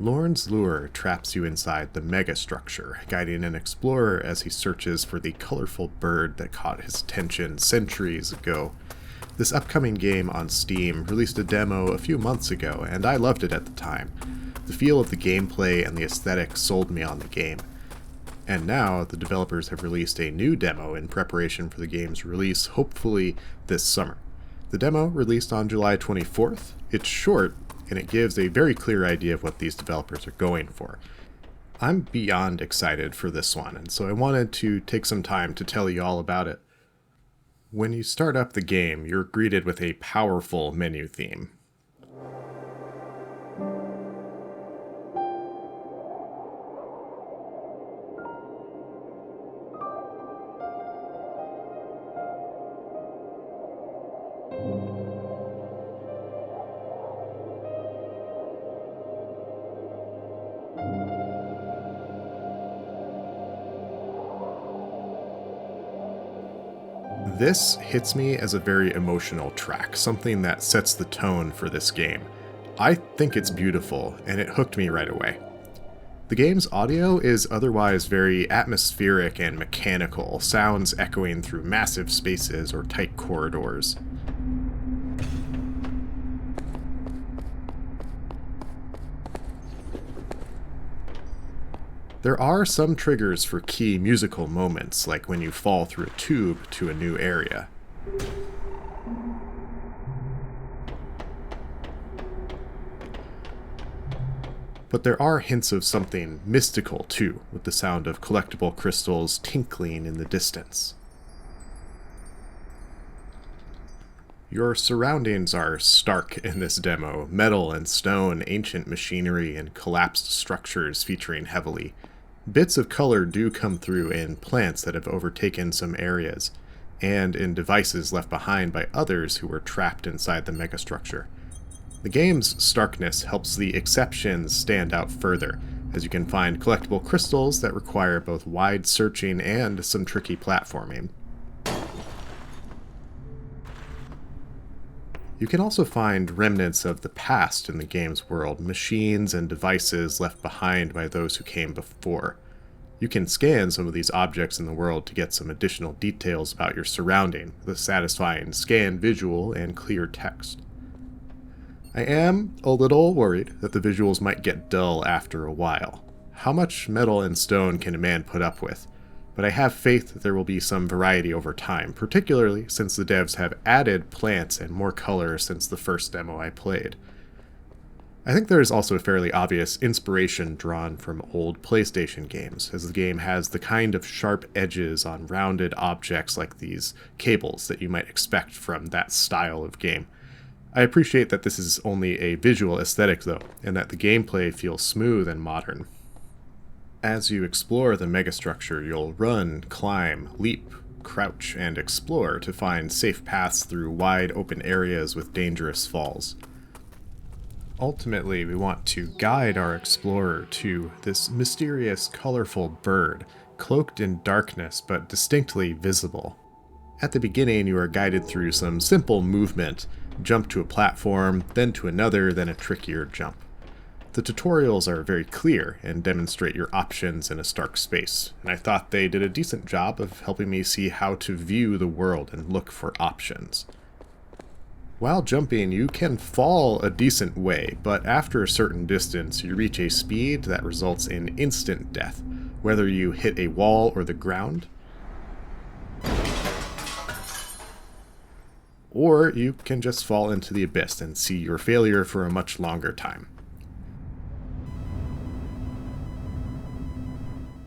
Lorn's lure traps you inside the megastructure, guiding an explorer as he searches for the colorful bird that caught his attention centuries ago. This upcoming game on Steam released a demo a few months ago, and I loved it at the time. The feel of the gameplay and the aesthetic sold me on the game. And now, the developers have released a new demo in preparation for the game's release, hopefully this summer. The demo released on July 24th. It's short, and it gives a very clear idea of what these developers are going for. I'm beyond excited for this one, and so I wanted to take some time to tell you all about it. When you start up the game, you're greeted with a powerful menu theme. This hits me as a very emotional track, something that sets the tone for this game. I think it's beautiful, and it hooked me right away. The game's audio is otherwise very atmospheric and mechanical, sounds echoing through massive spaces or tight corridors. There are some triggers for key musical moments, like when you fall through a tube to a new area. But there are hints of something mystical too, with the sound of collectible crystals tinkling in the distance. Your surroundings are stark in this demo: metal and stone, ancient machinery, and collapsed structures featuring heavily. Bits of color do come through in plants that have overtaken some areas, and in devices left behind by others who were trapped inside the megastructure. The game's starkness helps the exceptions stand out further, as you can find collectible crystals that require both wide searching and some tricky platforming. You can also find remnants of the past in the game's world, machines and devices left behind by those who came before. You can scan some of these objects in the world to get some additional details about your surrounding, with a satisfying scan visual and clear text. I am a little worried that the visuals might get dull after a while. How much metal and stone can a man put up with? But I have faith that there will be some variety over time, particularly since the devs have added plants and more color since the first demo I played. I think there is also a fairly obvious inspiration drawn from old PlayStation games, as the game has the kind of sharp edges on rounded objects like these cables that you might expect from that style of game. I appreciate that this is only a visual aesthetic though, and that the gameplay feels smooth and modern. As you explore the megastructure, you'll run, climb, leap, crouch, and explore to find safe paths through wide open areas with dangerous falls. Ultimately, we want to guide our explorer to this mysterious, colorful bird, cloaked in darkness but distinctly visible. At the beginning, you are guided through some simple movement: jump to a platform, then to another, then a trickier jump. The tutorials are very clear and demonstrate your options in a stark space, and I thought they did a decent job of helping me see how to view the world and look for options. While jumping, you can fall a decent way, but after a certain distance, you reach a speed that results in instant death, whether you hit a wall or the ground. Or you can just fall into the abyss and see your failure for a much longer time.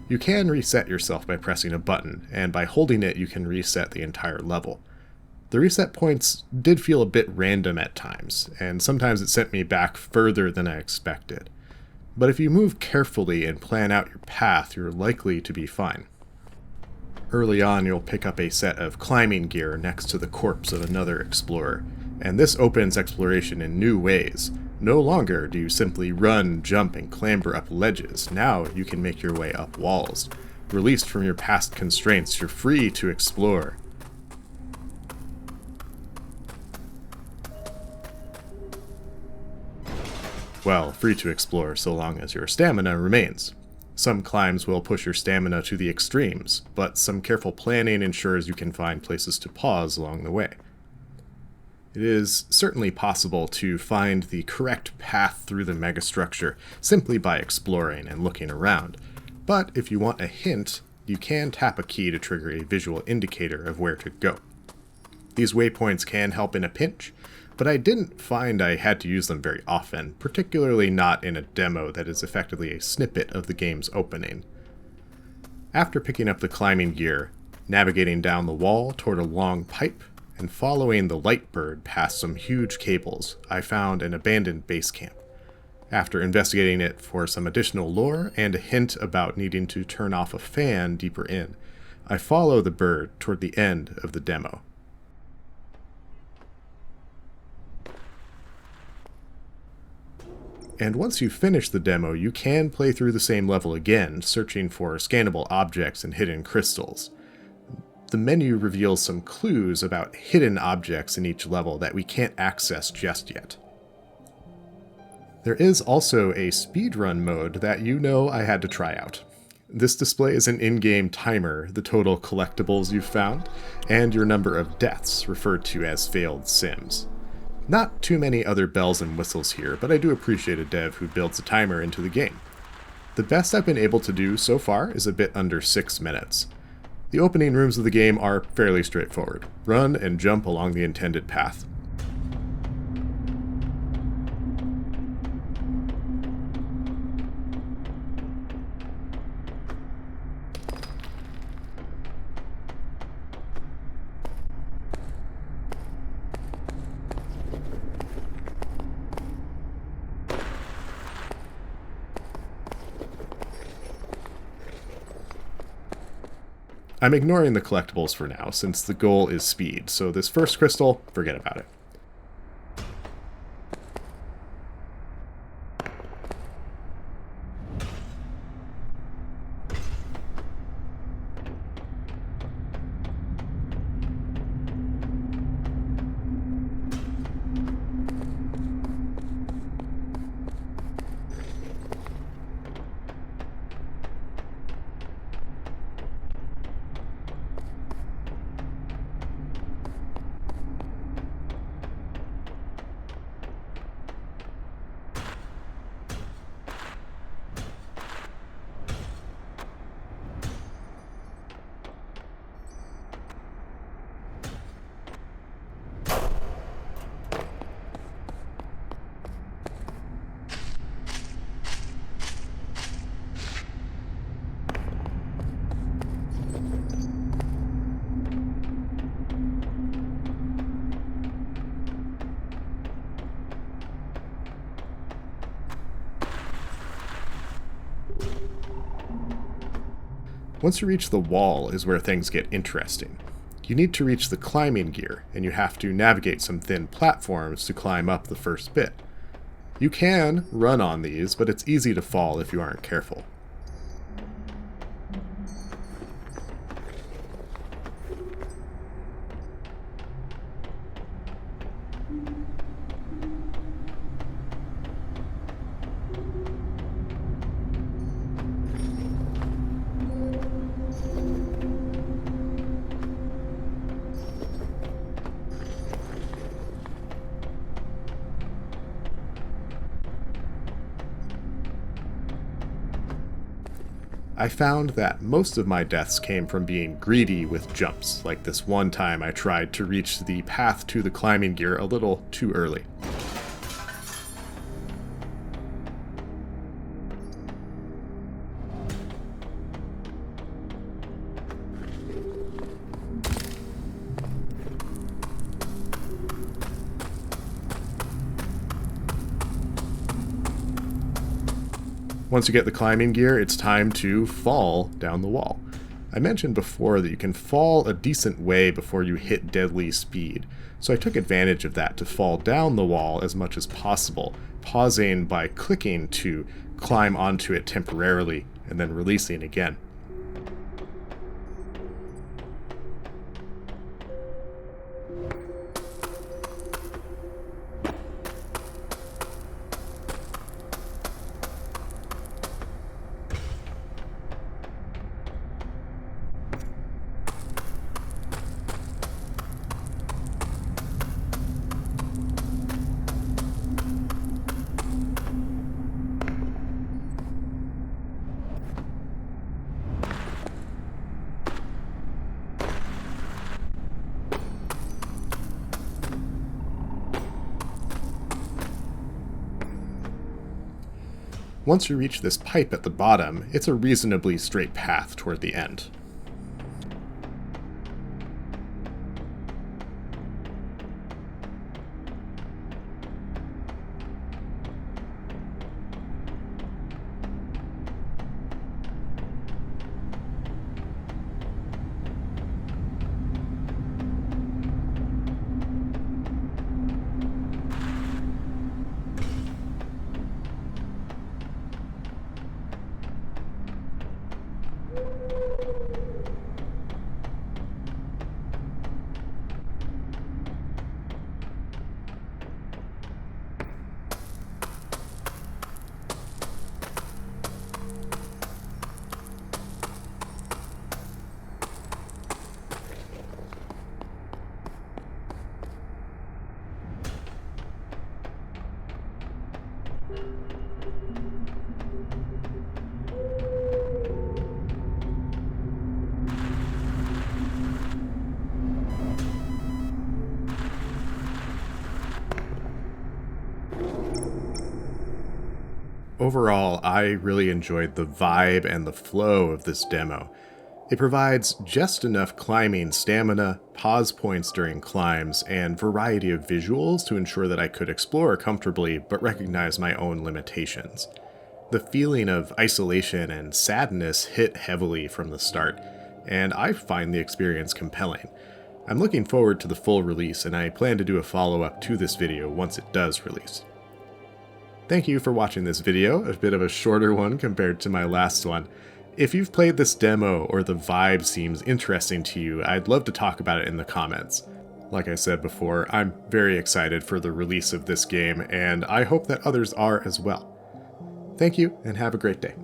You can reset yourself by pressing a button, and by holding it you can reset the entire level. The reset points did feel a bit random at times, and sometimes it sent me back further than I expected. But if you move carefully and plan out your path, you're likely to be fine. Early on, you'll pick up a set of climbing gear next to the corpse of another explorer, and this opens exploration in new ways. No longer do you simply run, jump, and clamber up ledges. Now you can make your way up walls. Released from your past constraints, you're free to explore. well, free to explore so long as your stamina remains. Some climbs will push your stamina to the extremes, but some careful planning ensures you can find places to pause along the way. It is certainly possible to find the correct path through the megastructure simply by exploring and looking around, but if you want a hint, you can tap a key to trigger a visual indicator of where to go. These waypoints can help in a pinch, but I didn't find I had to use them very often, particularly not in a demo that is effectively a snippet of the game's opening. After picking up the climbing gear, navigating down the wall toward a long pipe, and following the light bird past some huge cables, I found an abandoned base camp. After investigating it for some additional lore and a hint about needing to turn off a fan deeper in, I follow the bird toward the end of the demo. And once you finish the demo, you can play through the same level again, searching for scannable objects and hidden crystals. The menu reveals some clues about hidden objects in each level that we can't access just yet. There is also a speedrun mode that I had to try out. This displays an in-game timer, the total collectibles you've found, and your number of deaths, referred to as failed sims. Not too many other bells and whistles here, but I do appreciate a dev who builds a timer into the game. The best I've been able to do so far is a bit under 6 minutes. The opening rooms of the game are fairly straightforward. Run and jump along the intended path. I'm ignoring the collectibles for now, since the goal is speed, so this first crystal, forget about it. Once you reach the wall is where things get interesting. You need to reach the climbing gear, and you have to navigate some thin platforms to climb up the first bit. You can run on these, but it's easy to fall if you aren't careful. I found that most of my deaths came from being greedy with jumps, like this one time I tried to reach the path to the climbing gear a little too early. Once you get the climbing gear, it's time to fall down the wall. I mentioned before that you can fall a decent way before you hit deadly speed, so I took advantage of that to fall down the wall as much as possible, pausing by clicking to climb onto it temporarily and then releasing again. Once you reach this pipe at the bottom, it's a reasonably straight path toward the end. Overall, I really enjoyed the vibe and the flow of this demo. It provides just enough climbing stamina, pause points during climbs, and variety of visuals to ensure that I could explore comfortably but recognize my own limitations. The feeling of isolation and sadness hit heavily from the start, and I find the experience compelling. I'm looking forward to the full release, and I plan to do a follow-up to this video once it does release. Thank you for watching this video, a bit of a shorter one compared to my last one. If you've played this demo or the vibe seems interesting to you, I'd love to talk about it in the comments. Like I said before, I'm very excited for the release of this game, and I hope that others are as well. Thank you, and have a great day.